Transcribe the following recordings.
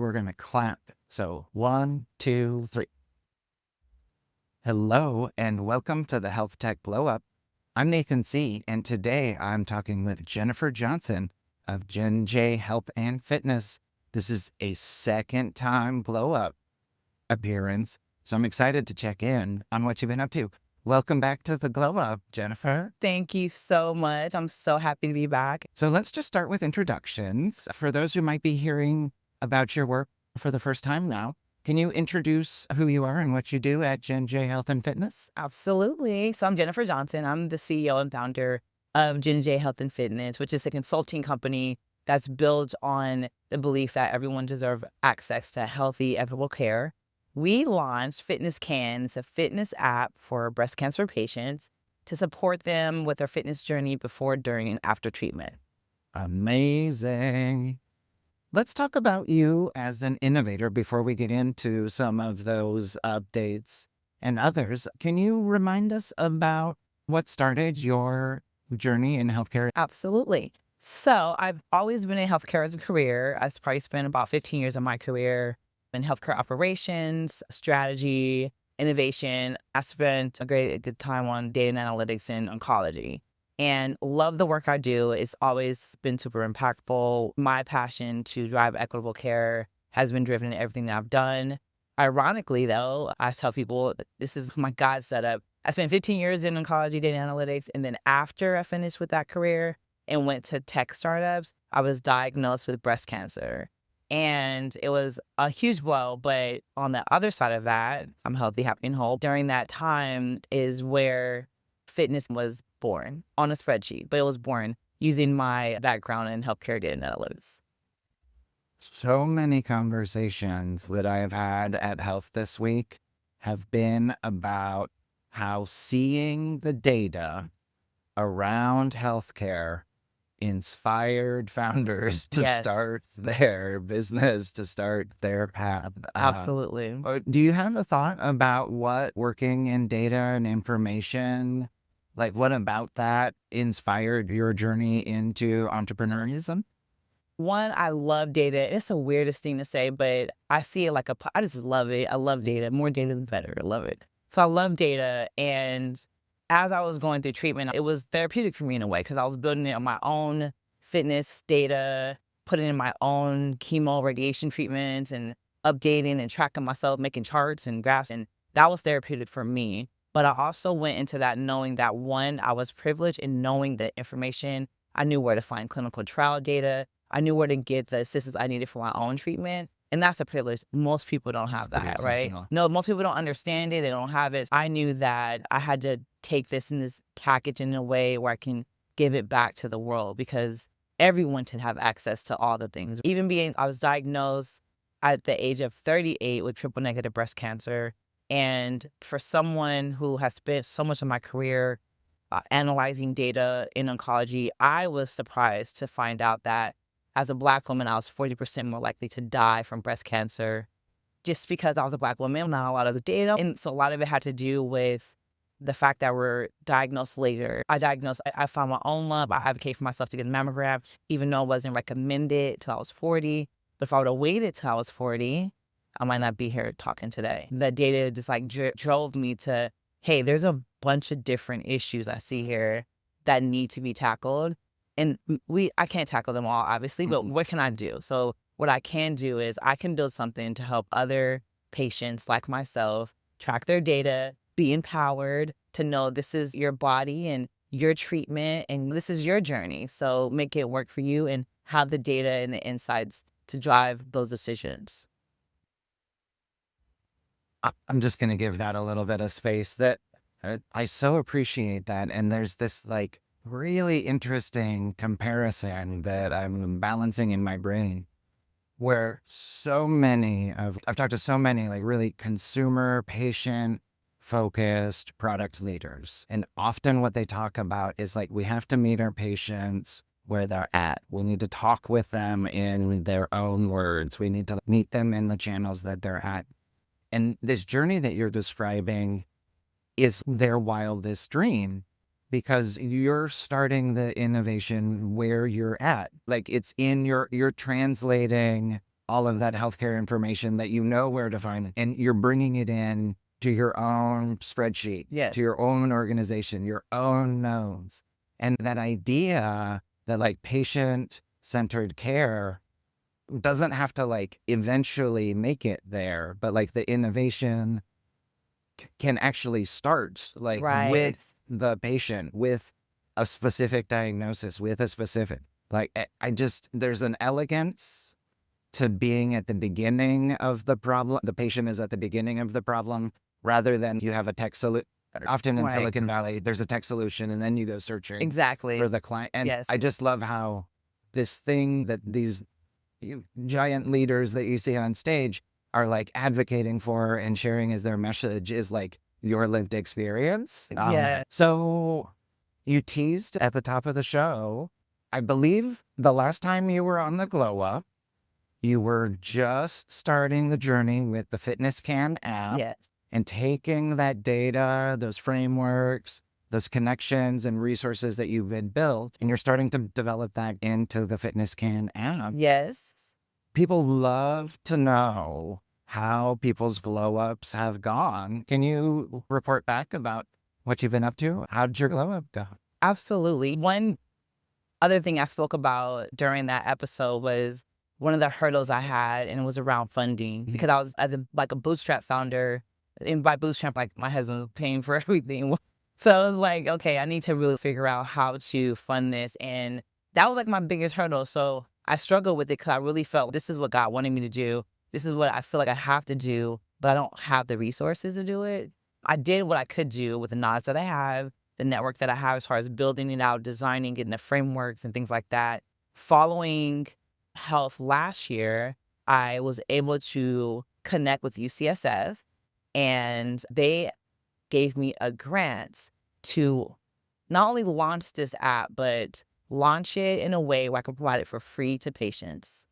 We're going to clap. So 1, 2, 3. Hello and welcome to the Health Tech Blow Up. I'm Nathan C. And today I'm talking with Jennifer Johnson of JennJ Health and Fitness. This is a second time blow up appearance. So I'm excited to check in on what you've been up to. Welcome back to the Glow Up, Jennifer. Thank you so much. I'm so happy to be back. So let's just start with introductions. For those who might be hearing about your work for the first time now, can you introduce who you are and what you do at JennJ Health and Fitness? Absolutely. So I'm Jennifer Johnson. I'm the CEO and founder of JennJ Health and Fitness, which is a consulting company that's built on the belief that everyone deserves access to healthy, equitable care. We launched Fitness Can. It's a fitness app for breast cancer patients to support them with their fitness journey before, during, and after treatment. Amazing. Let's talk about you as an innovator before we get into some of those updates and others. Can you remind us about what started your journey in healthcare? Absolutely. So I've always been in healthcare as a career. I've probably spent about 15 years of my career in healthcare operations, strategy, innovation. I spent a good time on data and analytics and oncology and love the work I do. It's always been super impactful. My passion to drive equitable care has been driven in everything that I've done. Ironically, though, I tell people this is my God setup. I spent 15 years in oncology data analytics. And then after I finished with that career and went to tech startups, I was diagnosed with breast cancer. And it was a huge blow. But on the other side of that, I'm healthy, happy, and whole. During that time is where fitness was born on a spreadsheet, but it was born using my background in healthcare data analytics. So many conversations that I have had at Health this week have been about how seeing the data around healthcare inspired founders to Yes, start their business, to start their path. absolutely. Do you have a thought about what working in data and information, like what about that inspired your journey into entrepreneurism? One, I love data. It's the weirdest thing to say, but I see it like I just love it. I love data. More data, the better. I love it. So I love data. And as I was going through treatment, it was therapeutic for me in a way because I was building it on my own fitness data, putting in my own chemo radiation treatments and updating and tracking myself, making charts and graphs. And that was therapeutic for me. But I also went into that knowing that one, I was privileged in knowing the information. I knew where to find clinical trial data. I knew where to get the assistance I needed for my own treatment. And that's a privilege. Most people don't It's have pretty that, right? exceptional. No, most people don't understand it. They don't have it. I knew that I had to take this in this package in a way where I can give it back to the world because everyone should have access to all the things. Even being, I was diagnosed at the age of 38 with triple negative breast cancer. And for someone who has spent so much of my career analyzing data in oncology, I was surprised to find out that as a Black woman, I was 40% more likely to die from breast cancer just because I was a Black woman, not a lot of the data. And so a lot of it had to do with the fact that we're diagnosed later. I found my own lump. I advocated for myself to get a mammogram, even though it wasn't recommended till I was 40. But if I would have waited till I was 40, I might not be here talking today. The data just like drove me to, hey, there's a bunch of different issues I see here that need to be tackled. And I can't tackle them all, obviously, but what can I do? So what I can do is I can build something to help other patients like myself track their data, be empowered to know this is your body and your treatment and this is your journey. So make it work for you and have the data and the insights to drive those decisions. I'm just going to give that a little bit of space. That I so appreciate that. And there's this like really interesting comparison that I'm balancing in my brain where I've talked to so many like really consumer patient focused product leaders. And often what they talk about is like, we have to meet our patients where they're at. We need to talk with them in their own words. We need to meet them in the channels that they're at. And this journey that you're describing is their wildest dream because you're starting the innovation where you're at. Like it's in you're translating all of that healthcare information that you know where to find it, and you're bringing it in to your own spreadsheet, Yes. to your own organization, your own notes. And that idea that like patient-centered care doesn't have to like eventually make it there, but like the innovation can actually start like Right. with the patient, with a specific diagnosis, with a specific, like I just, there's an elegance to being at the beginning of the problem. The patient is at the beginning of the problem rather than you have a tech solution. Often in Right. Silicon Valley, there's a tech solution and then you go searching Exactly. for the client. And Yes. I just love how this thing that these giant leaders that you see on stage are like advocating for and sharing as their message is like your lived experience. Yeah. So you teased at the top of the show, I believe the last time you were on the Glow Up, you were just starting the journey with the FitnessCan app Yes. and taking that data, those frameworks, those connections and resources that you've been built, and you're starting to develop that into the FitnessCan app. Yes. People love to know how people's glow ups have gone. Can you report back about what you've been up to? How did your glow up go? Absolutely. One other thing I spoke about during that episode was one of the hurdles I had, and it was around funding because I was like a bootstrap founder. And by bootstrap, like my husband was paying for everything. So I was like, okay, I need to really figure out how to fund this. And that was like my biggest hurdle. So I struggled with it because I really felt this is what God wanted me to do. This is what I feel like I have to do, but I don't have the resources to do it. I did what I could do with the knowledge that I have, the network that I have as far as building it out, designing, getting the frameworks and things like that. Following health last year, I was able to connect with UCSF, and they gave me a grant to not only launch this app, but launch it in a way where I can provide it for free to patients.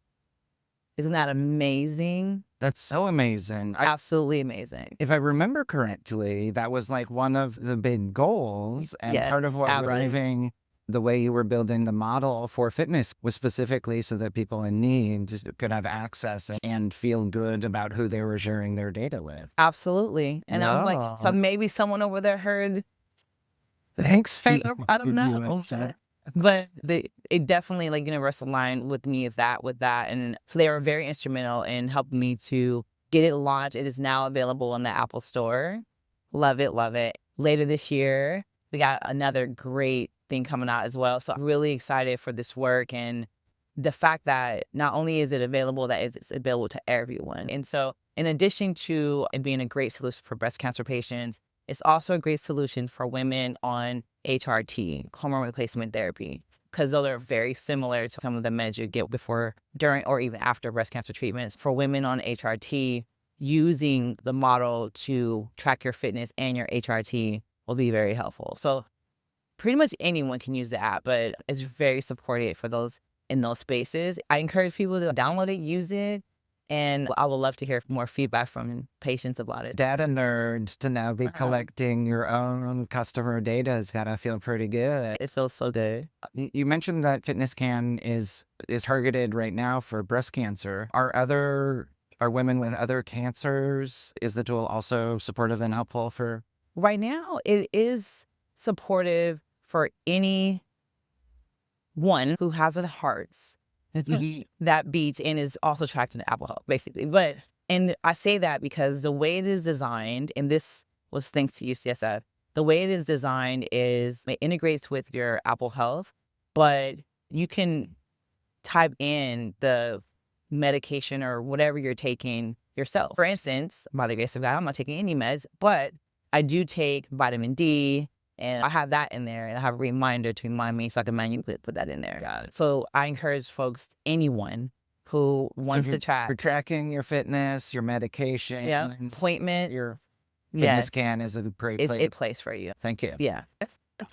Isn't that amazing? That's so amazing. Absolutely amazing. If I remember correctly, that was like one of the big goals, and Yes, part of what absolutely. driving the way you were building the model for fitness was specifically so that people in need could have access and feel good about who they were sharing their data with. Absolutely. And I was like, so No, maybe someone over there heard, thanks. I don't know. USF. But it definitely like universal aligned with me with that. And so they were very instrumental in helping me to get it launched. It is now available in the Apple Store. Love it, love it. Later this year, we got another great thing coming out as well. So I'm really excited for this work and the fact that not only is it available, that it's available to everyone. And so in addition to it being a great solution for breast cancer patients, it's also a great solution for women on HRT, hormone replacement therapy, because those are very similar to some of the meds you get before, during, or even after breast cancer treatments. For women on HRT, using the model to track your fitness and your HRT will be very helpful. So pretty much anyone can use the app, but it's very supportive for those in those spaces. I encourage people to download it, use it, and I would love to hear more feedback from patients about it. Data nerds to now be collecting your own customer data has got to feel pretty good. It feels so good. You mentioned that FitnessCan is targeted right now for breast cancer. Are women with other cancers? Is the tool also supportive and helpful for? Right now, it is supportive for anyone who has a heart that beats and is also tracked in Apple Health, basically. And I say that because the way it is designed, and this was thanks to UCSF, the way it is designed is it integrates with your Apple Health, but you can type in the medication or whatever you're taking yourself. For instance, by the grace of God, I'm not taking any meds, but I do take vitamin D, and I have that in there, and I have a reminder to remind me so I can manually put that in there. Got it. So I encourage folks, anyone who wants to You're track, tracking your fitness, your medication, yeah, appointment, your yeah, FitnessCan is a great it's place. a place for you. Thank you. Yeah.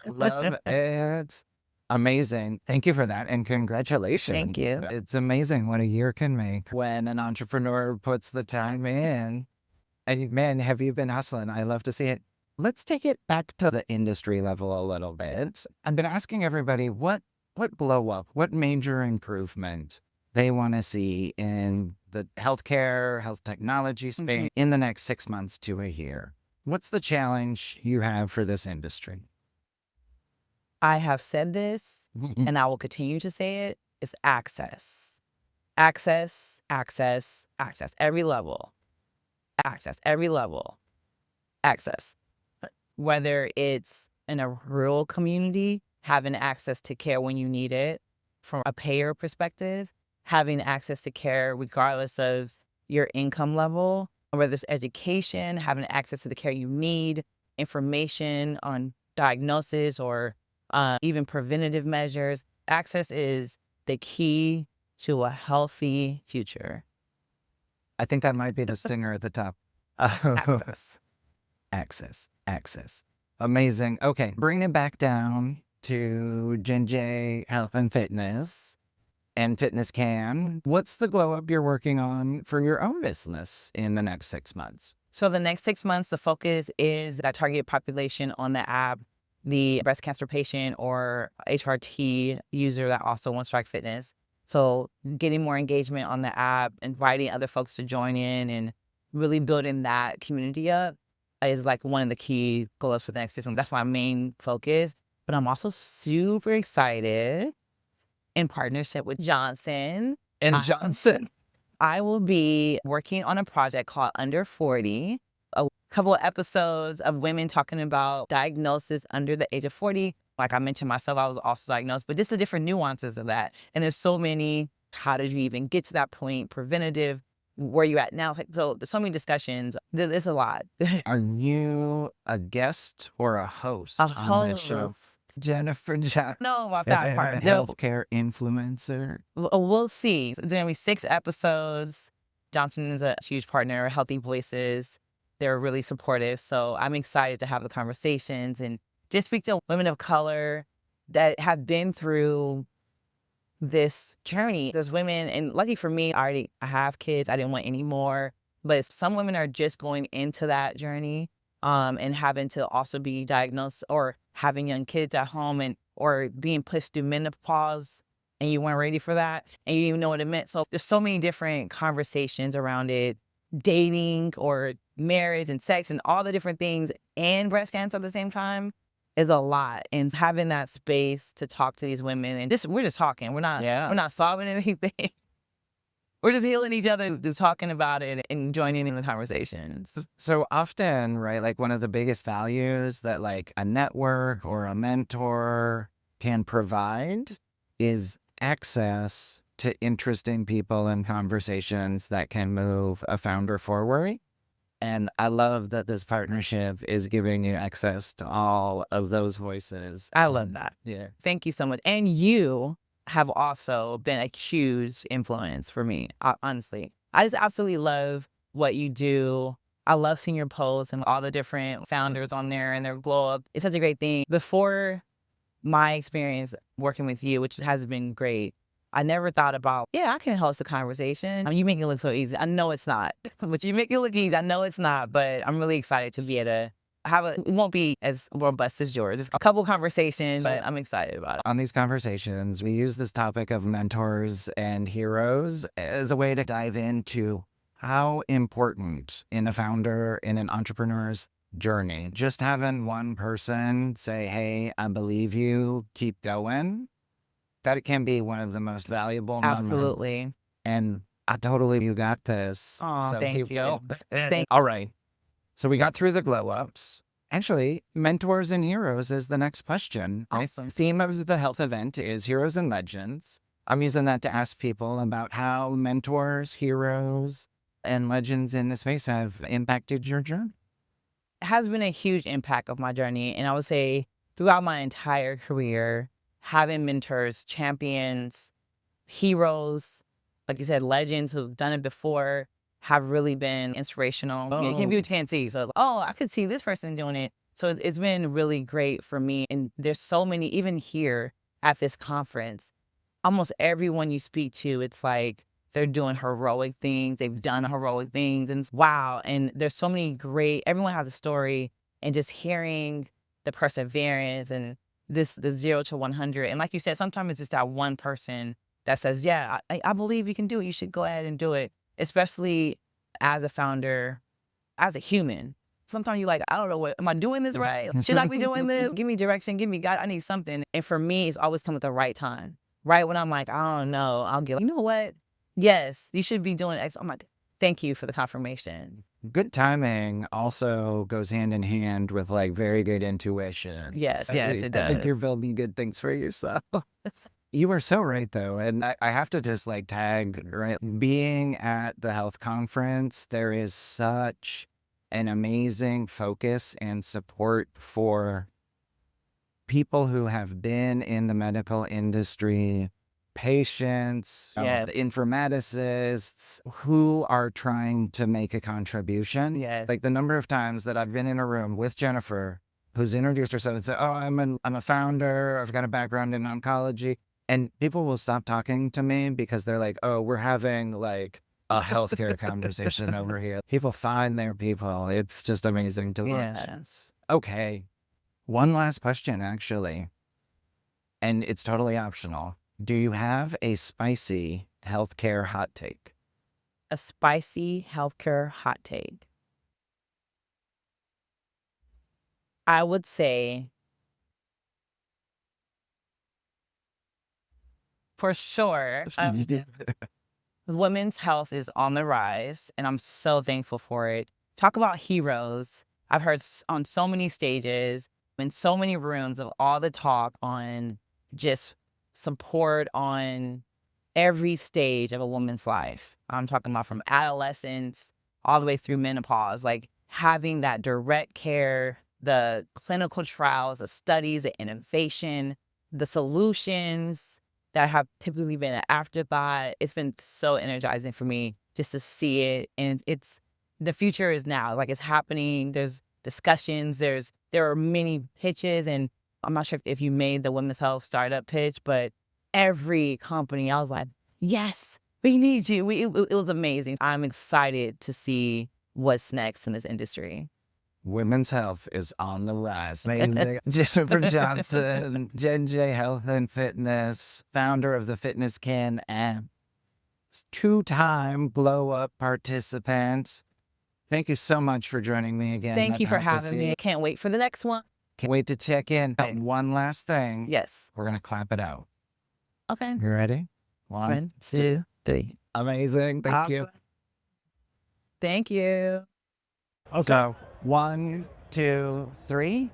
Love it. Amazing. Thank you for that. And congratulations. Thank you. It's amazing what a year can make when an entrepreneur puts the time in. And man, have you been hustling? I love to see it. Let's take it back to the industry level a little bit. I've been asking everybody what blow up, what major improvement they want to see in the healthcare, health technology space in the next 6 months to a year? What's the challenge you have for this industry? I have said this, and I will continue to say it, is access. Access, access, access. Every level. Access. Every level. Access. Whether it's in a rural community, having access to care when you need it, from a payer perspective, having access to care regardless of your income level, whether it's education, having access to the care you need, information on diagnosis or even preventative measures. Access is the key to a healthy future. I think that might be the stinger at the top. Access. Access. Amazing. Okay, bring it back down to JennJ Health and Fitness and Fitness Can. What's the glow up you're working on for your own business in the next 6 months? So the next 6 months, the focus is that target population on the app, the breast cancer patient or HRT user that also wants to track fitness. So getting more engagement on the app, inviting other folks to join in and really building that community up is like one of the key goals for the next 6 months. That's my main focus. But I'm also super excited in partnership with Johnson. And Johnson. I will be working on a project called Under 40, a couple of episodes of women talking about diagnosis under the age of 40. Like I mentioned myself, I was also diagnosed, but just the different nuances of that. And there's so many, how did you even get to that point? Preventative, where you at now? So there's so many discussions. There's a lot. Are you a guest or a host A on this show? host. Jennifer Jack. No, about that part. Healthcare influencer. We'll see. So there's going to be 6 episodes. Johnson is a huge partner, Healthy Voices. They're really supportive. So I'm excited to have the conversations and just speak to women of color that have been through this journey. There's women, and lucky for me, I have kids. I didn't want any more. But some women are just going into that journey and having to also be diagnosed or having young kids at home and or being pushed through menopause and you weren't ready for that and you didn't even know what it meant. So there's so many different conversations around it, dating or marriage and sex and all the different things and breast cancer at the same time is a lot. And having that space to talk to these women and we're just talking. We're not solving anything. We're just healing each other, just talking about it and joining in the conversations. So often, right, like one of the biggest values that like a network or a mentor can provide is access to interesting people and conversations that can move a founder forward. And I love that this partnership is giving you access to all of those voices. I love that. Yeah. Thank you so much. And you have also been a huge influence for me, honestly. I just absolutely love what you do. I love seeing your posts and all the different founders on there and their glow up. It's such a great thing. Before my experience working with you, which has been great, I never thought about, I can host a conversation. I mean, you make it look so easy. I know it's not, but you make it look easy. I know it's not, but I'm really excited to be able to it won't be as robust as yours. It's a couple conversations, but I'm excited about it. On these conversations, we use this topic of mentors and heroes as a way to dive into how important in a founder, in an entrepreneur's journey, just having one person say, hey, I believe you, keep going, that it can be one of the most valuable moments. Absolutely. And you got this. Oh, so thank keep you. going. All right. So we got through the glow ups. Actually, mentors and heroes is the next question. Right? Awesome. Theme of the health event is heroes and legends. I'm using that to ask people about how mentors, heroes, and legends in the space have impacted your journey. It has been a huge impact of my journey. And I would say throughout my entire career, having mentors, champions, heroes, like you said, legends who've done it before, have really been inspirational. It can be a chance to see. So, I could see this person doing it. So it's been really great for me. And there's so many, even here at this conference, almost everyone you speak to, it's like they're doing heroic things. They've done heroic things. And wow. And there's so many everyone has a story. And just hearing the perseverance and the 0 to 100. And like you said, sometimes it's just that one person that says, yeah, I believe you can do it. You should go ahead and do it, especially as a founder, as a human. Sometimes you're like, I don't know am I doing this right? Should I be doing this? Give me direction, give me God, I need something. And for me, it's always come at the right time. Right when I'm like, I don't know, I'll get, you know what? Yes, you should be doing X. I'm like, thank you for the confirmation. Good timing also goes hand in hand with like very good intuition. Yes, I yes, it I think does. you're building good things for yourself. You are so right though. And I have to just like tag, right? Being at the health conference, there is such an amazing focus and support for people who have been in the medical industry, patients, Yeah. the informaticists who are trying to make a contribution. Yes. Like the number of times that I've been in a room with Jennifer, who's introduced herself and said, "Oh, I'm a founder. I've got a background in oncology," and people will stop talking to me because they're like, "Oh, we're having like a healthcare conversation over here." People find their people. It's just amazing to watch. Yes. Okay. One last question, actually, and it's totally optional. Do you have a spicy healthcare hot take? A spicy healthcare hot take. I would say for sure, women's health is on the rise, and I'm so thankful for it. Talk about heroes. I've heard on so many stages, in so many rooms of all the talk on just support on every stage of a woman's life. I'm talking about from adolescence all the way through menopause, like having that direct care, the clinical trials, the studies, the innovation, the solutions that have typically been an afterthought. It's been so energizing for me just to see it. And it's the future is now. Like it's happening. There's discussions. There are many pitches. And I'm not sure if you made the women's health startup pitch, but every company, I was like, yes, we need you. It was amazing. I'm excited to see what's next in this industry. Women's health is on the rise. Amazing. Jennifer Johnson, JennJ Health and Fitness, founder of the Fitness Can app, two-time Blow Up participant. Thank you so much for joining me again. Thank you for having Advocacy. me. Can't wait for the next one. Can't wait to check in. Okay. One last thing. Yes. We're going to clap it out. Okay. You ready? One, 1, 2, 3. Amazing. Thank you. Thank you. Okay. So, 1, 2, 3.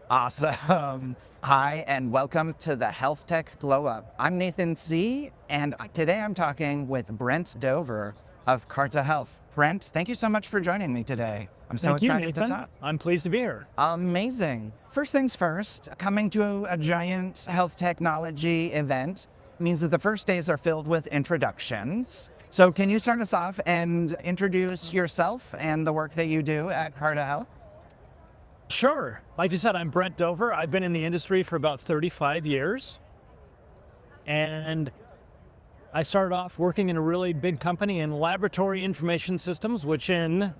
Awesome. Hi, and welcome to the Health Tech Glow Up. I'm Nathan C., and today I'm talking with Brent Dover of Carta Health. Brent, thank you so much for joining me today. I'm so Thank you, excited to Nathan. talk. I'm pleased to be here. Amazing. First things first, coming to a giant health technology event means that the first days are filled with introductions. So can you start us off and introduce yourself and the work that you do at Carta Health? Sure. Like you said, I'm Brent Dover. I've been in the industry for about 35 years. And I started off working in a really big company in laboratory information systems, which in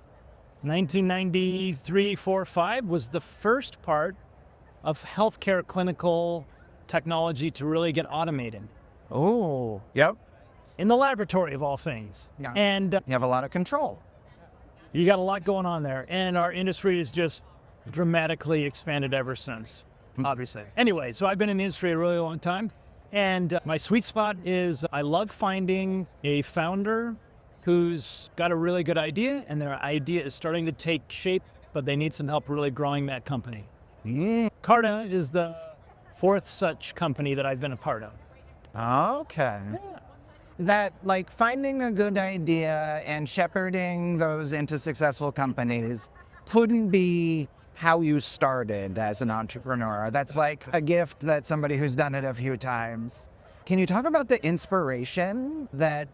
1993, 4, 5 was the first part of healthcare clinical technology to really get automated Oh, yep. in the laboratory of all things. Yeah. And You have a lot of control. you got a lot going on there. And our industry has just dramatically expanded ever since, obviously. Anyway, so I've been in the industry a really long time. And my sweet spot is I love finding a founder who's got a really good idea and their idea is starting to take shape, but they need some help really growing that company. Carta is the fourth such company that I've been a part of. Okay. That, like, finding a good idea and shepherding those into successful companies couldn't be how you started as an entrepreneur. That's like a gift that somebody who's done it a few times. Can you talk about the inspiration that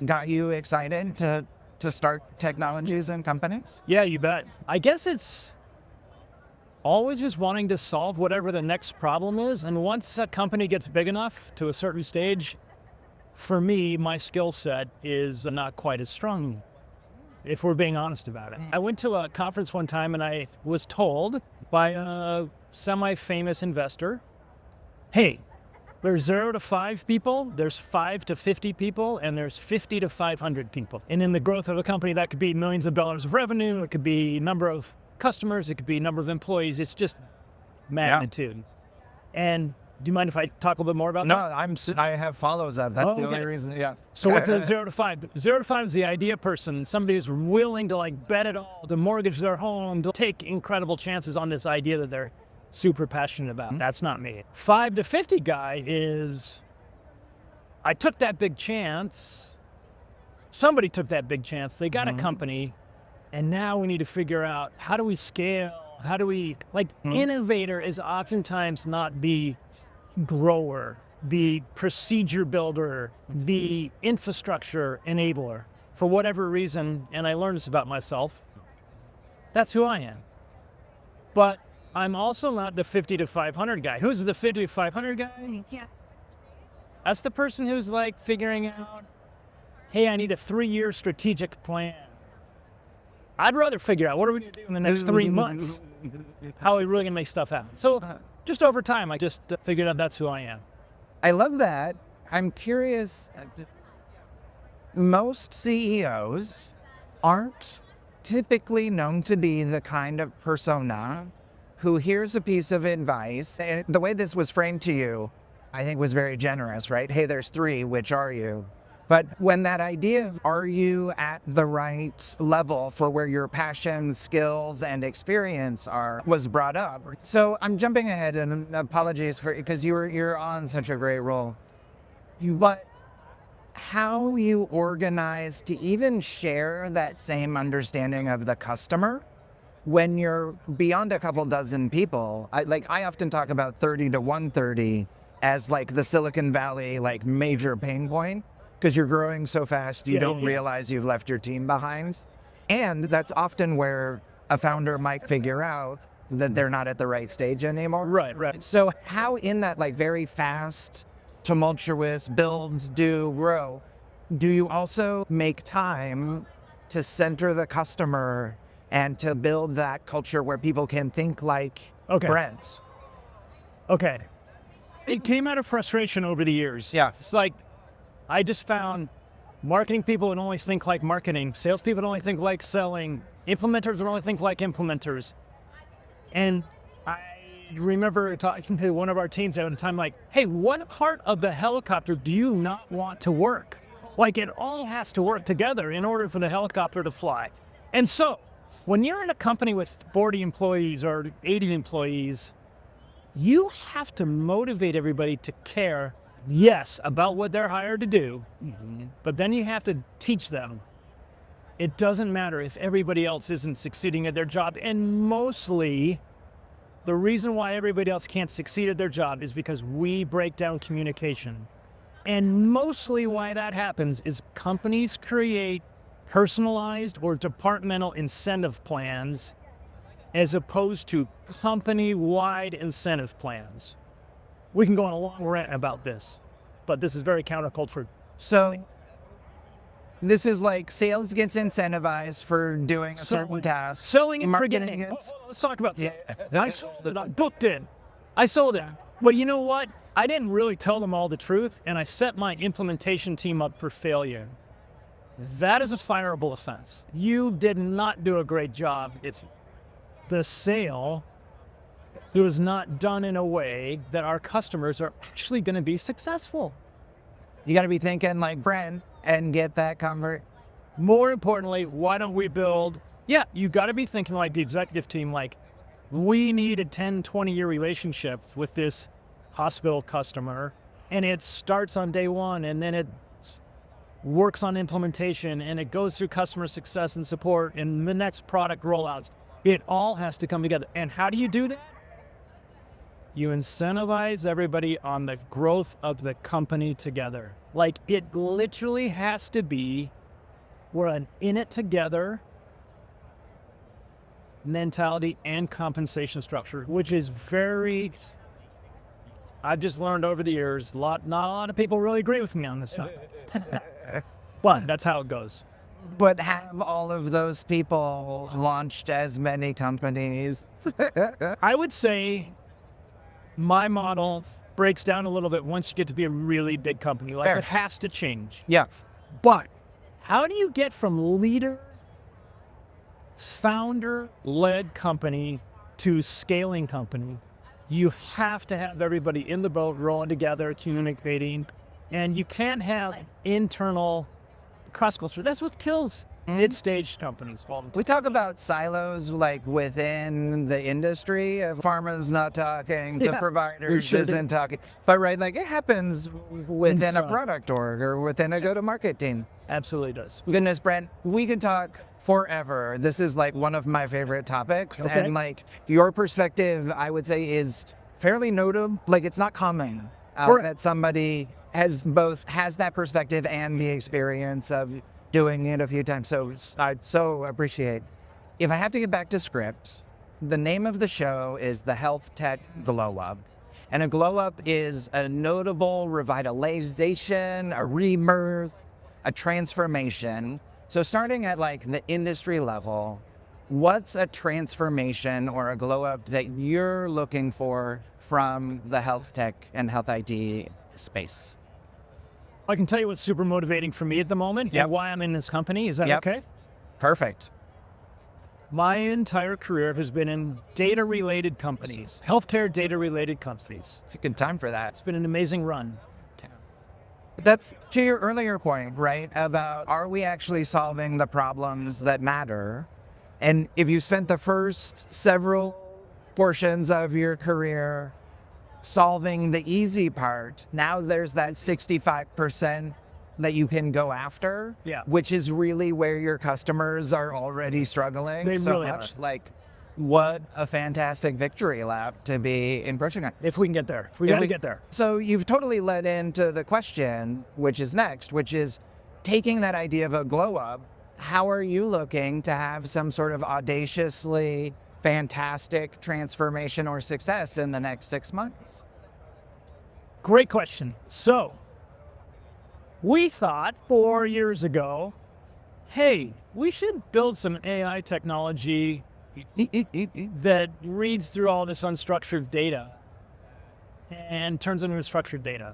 got you excited to start technologies and companies? Yeah, you bet. I guess it's always just wanting to solve whatever the next problem is. And once a company gets big enough to a certain stage, for me, my skill set is not quite as strong, if we're being honest about it. I went to a conference one time and I was told by a semi-famous investor, hey, There's 0 to 5 people, there's 5 to 50 people, and there's 50 to 500 people. And in the growth of a company, that could be millions of dollars of revenue, it could be number of customers, it could be number of employees. It's just magnitude. And do you mind if I talk a little bit more about No, that? I have follows up. That's the only Okay. reason. Yeah. So what's a 0 to 5? 0 to 5 is the idea person, somebody who's willing to like bet it all, to mortgage their home, to take incredible chances on this idea that they're super passionate about. That's not me. 5 to 50 guy is, I took that big chance. Somebody took that big chance. They got a company, and now we need to figure out, how do we scale? How do we, innovator is oftentimes not the grower, the procedure builder, the infrastructure enabler. For whatever reason, and I learned this about myself, that's who I am. But I'm also not the 50 to 500 guy. Who's the 50 to 500 guy? Yeah. That's the person who's like figuring out, hey, I need a 3-year strategic plan. I'd rather figure out, what are we going to do in the next 3 months? How are we really going to make stuff happen? So just over time, I just figured out that's who I am. I love that. I'm curious. Most CEOs aren't typically known to be the kind of persona who hears a piece of advice. And the way this was framed to you, I think was very generous, right? Hey, there's 3, which are you? But when that idea of, are you at the right level for where your passion, skills, and experience are, was brought up. So I'm jumping ahead, and apologies for, because you're on such a great role. But how you organize to even share that same understanding of the customer when you're beyond a couple dozen people. I often talk about 30 to 130 as like the Silicon Valley major pain point, because you're growing so fast you don't realize you've left your team behind. And that's often where a founder might figure out that they're not at the right stage anymore. Right. So how in that very fast, tumultuous build, do, grow, do you also make time to center the customer and to build that culture where people can think like Brent? Okay. It came out of frustration over the years. Yeah. It's like, I just found marketing people would only think like marketing, salespeople would only think like selling, implementers would only think like implementers. And I remember talking to one of our teams at a time like, hey, what part of the helicopter do you not want to work? It all has to work together in order for the helicopter to fly. And so, when you're in a company with 40 employees or 80 employees, you have to motivate everybody to care, yes, about what they're hired to do, but then you have to teach them. It doesn't matter if everybody else isn't succeeding at their job. And mostly, the reason why everybody else can't succeed at their job is because we break down communication. And mostly why that happens is companies create personalized or departmental incentive plans as opposed to company-wide incentive plans. We can go on a long rant about this, but this is very countercultural. So this is sales gets incentivized for doing a certain task. Selling and marketing forgetting. gets- Let's talk about this. I sold it. I booked it. I sold it. But you know what? I didn't really tell them all the truth, and I set my implementation team up for failure. That is a fireable offense. You did not do a great job. It's the sale was not done in a way that our customers are actually going to be successful. You got to be thinking like Brent and get that convert. More importantly, why don't we build, you got to be thinking like the executive team, we need a 10, 20-year relationship with this hospital customer, and it starts on day one, and then it works on implementation, and it goes through customer success and support, and the next product rollouts. It all has to come together. And how do you do that? You incentivize everybody on the growth of the company together. It literally has to be, we're an in it together mentality and compensation structure, which is I've just learned over the years, not a lot of people really agree with me on this topic. But that's how it goes. But have all of those people launched as many companies? I would say my model breaks down a little bit once you get to be a really big company. Like Fair. it has to change. Yeah. But how do you get from leader, founder-led company to scaling company? You have to have everybody in the boat rowing together, communicating, and you can't have internal cross culture. That's what kills mid-stage companies all the time. We talk about silos like within the industry. Pharma's not talking to Yeah, we providers, sure do. isn't talking. But right, like it happens within a Inside. product org or within a go-to-market team. Absolutely does. Goodness, Brent, we could talk forever. This is like one of my favorite topics. Okay. And like your perspective, I would say, is fairly notable. Like it's not common Correct. that somebody has that perspective and the experience of doing it a few times. So I so appreciate. If I have to get back to script, the name of the show is the Health Tech Glow Up. And a glow up is a notable revitalization, a rebirth, a transformation. So starting at like the industry level, what's a transformation or a glow up that you're looking for from the health tech and health ID space? I can tell you what's super motivating for me at the moment Yep. and why I'm in this company. Is that Yep. okay? Perfect. My entire career has been in data-related companies, healthcare data-related companies. It's a good time for that. It's been an amazing run. That's to your earlier point, right? About are we actually solving the problems that matter? And if you spent the first several portions of your career solving the easy part, now there's that 65% that you can go after, Yeah. which is really where your customers are already struggling They so really much. are. Like, what a fantastic victory lap to be approaching on. If we can get there. We If got to we- get there. So you've totally led into the question, which is next, which is taking that idea of a glow up. How are you looking to have some sort of audaciously fantastic transformation or success in the next 6 months? Great question. So, we thought 4 years ago, hey, we should build some AI technology that reads through all this unstructured data and turns into structured data.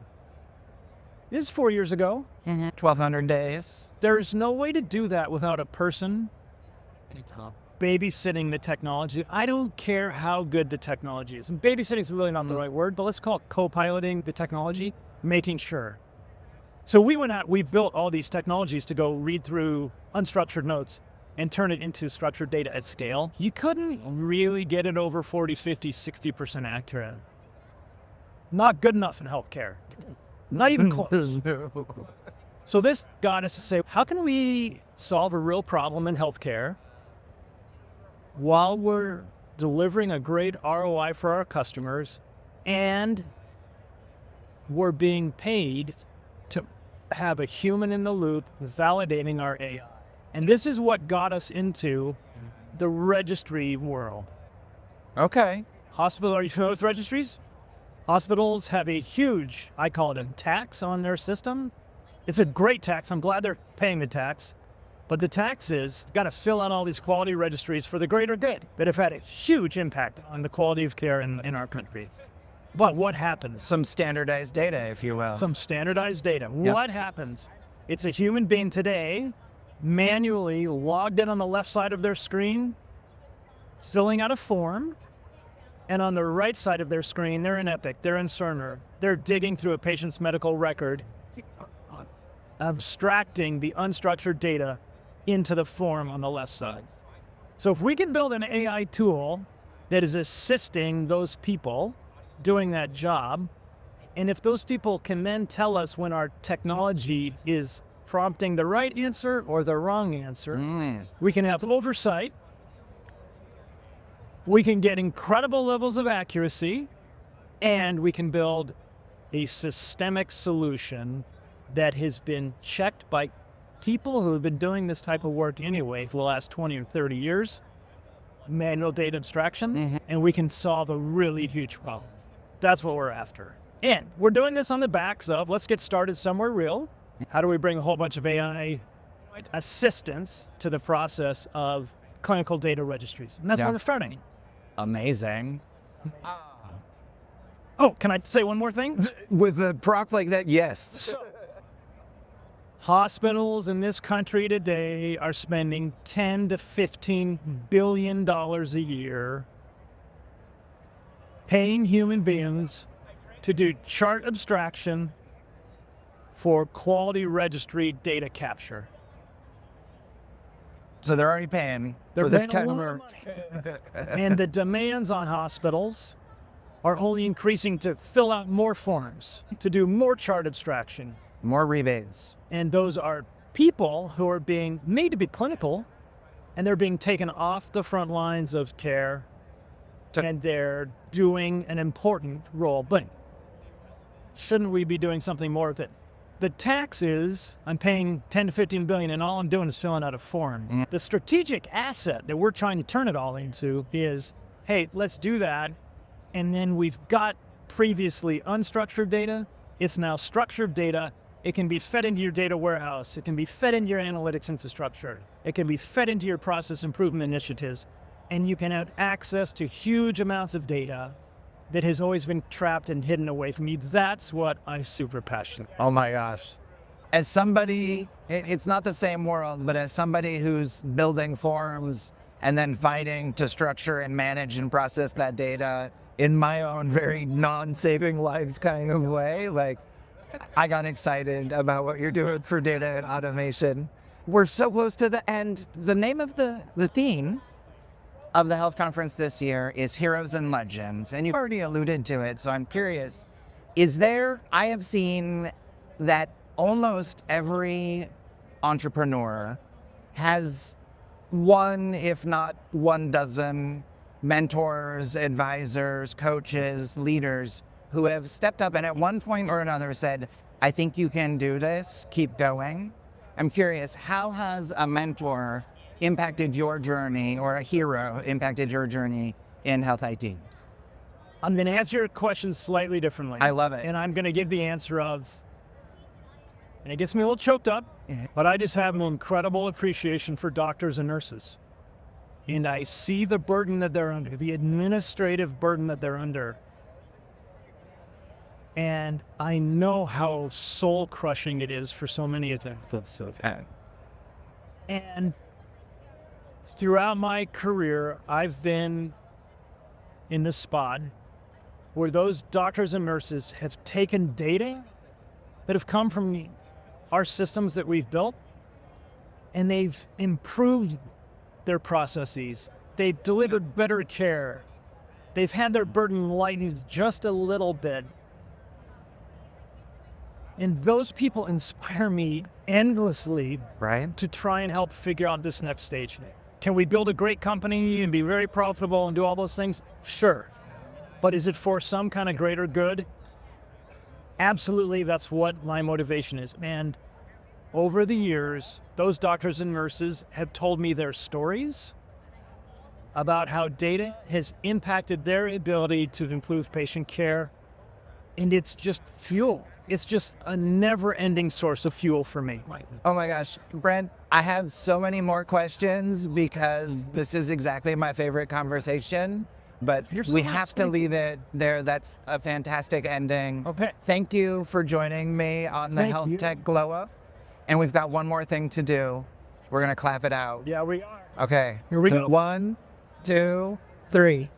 This is 4 years ago. 1,200 days. There's no way to do that without a person babysitting the technology. I don't care how good the technology is. And babysitting is really not the right word, but let's call it co-piloting the technology, making sure. So we went out, we built all these technologies to go read through unstructured notes and turn it into structured data at scale. You couldn't really get it over 40, 50, 60% accurate. Not good enough in healthcare. Not even close. So this got us to say, how can we solve a real problem in healthcare while we're delivering a great ROI for our customers and we're being paid to have a human in the loop validating our AI? And this is what got us into the registry world. Okay. Hospital, are you familiar with registries? Hospitals have a huge, I call it a tax on their system. It's a great tax. I'm glad they're paying the tax. But the tax is, got to fill out all these quality registries for the greater good that have had a huge impact on the quality of care in our country. But what happens? Some standardized data, if you will. Some standardized data. Yep. What happens? It's a human being today, manually logged in on the left side of their screen, filling out a form, and on the right side of their screen, they're in Epic, they're in Cerner, they're digging through a patient's medical record, abstracting the unstructured data into the form on the left side. So if we can build an AI tool that is assisting those people doing that job, and if those people can then tell us when our technology is prompting the right answer or the wrong answer, we can have oversight, we can get incredible levels of accuracy, and we can build a systemic solution that has been checked by people who have been doing this type of work anyway for the last 20 or 30 years, manual data abstraction, and we can solve a really huge problem. That's what we're after. And we're doing this on the backs of, let's get started somewhere real. How do we bring a whole bunch of AI assistance to the process of clinical data registries? And that's Yeah. where we're starting. Amazing. Oh, can I say one more thing? With a proc like that, yes. So, hospitals in this country today are spending $10 to $15 billion a year paying human beings to do chart abstraction for quality registry data capture. So they're already paying They're for this paying a kind of lot of work. money. And the demands on hospitals are only increasing to fill out more forms, to do more chart abstraction. More rebates. And those are people who are being made to be clinical, and they're being taken off the front lines of care, and they're doing an important role. But shouldn't we be doing something more with it? The tax is, I'm paying 10 to 15 billion, and all I'm doing is filling out a form. The strategic asset that we're trying to turn it all into is, hey, let's do that. And then we've got previously unstructured data. It's now structured data. It can be fed into your data warehouse. It can be fed into your analytics infrastructure. It can be fed into your process improvement initiatives. And you can have access to huge amounts of data that has always been trapped and hidden away from you. That's what I'm super passionate about. Oh my gosh. As somebody, it's not the same world, but as somebody who's building forms and then fighting to structure and manage and process that data in my own very non-saving lives kind of way, like, I got excited about what you're doing for data and automation. We're so close to the end. The name of the theme of the health conference this year is Heroes and Legends, and you've already alluded to it, so I'm curious, I have seen that almost every entrepreneur has one, if not 12 mentors, advisors, coaches, leaders who have stepped up and at one point or another said, I think you can do this, keep going. I'm curious, how has a mentor impacted your journey, or a hero impacted your journey in health IT? I'm going to answer your question slightly differently. I love it. And I'm going to give the answer of, and it gets me a little choked up, but I just have an incredible appreciation for doctors and nurses. And I see the burden that they're under, the administrative burden that they're under. And I know how soul-crushing it is for so many of them. And throughout my career, I've been in the spot where those doctors and nurses have taken data that have come from our systems that we've built, and they've improved their processes. They've delivered better care. They've had their burden lightened just a little bit. And those people inspire me endlessly, Right? to try and help figure out this next stage. Can we build a great company and be very profitable and do all those things? Sure. But is it for some kind of greater good? Absolutely, that's what my motivation is. And over the years, those doctors and nurses have told me their stories about how data has impacted their ability to improve patient care. And it's just fuel. It's just a never-ending source of fuel for me. Oh my gosh, Brent, I have so many more questions because this is exactly my favorite conversation, but we have to leave it there. That's a fantastic ending. Okay. Thank you for joining me on the Thank Health you. Tech Glow Up. And we've got one more thing to do. We're going to clap it out. Yeah, we are. Okay. Here we go. 1, 2, 3.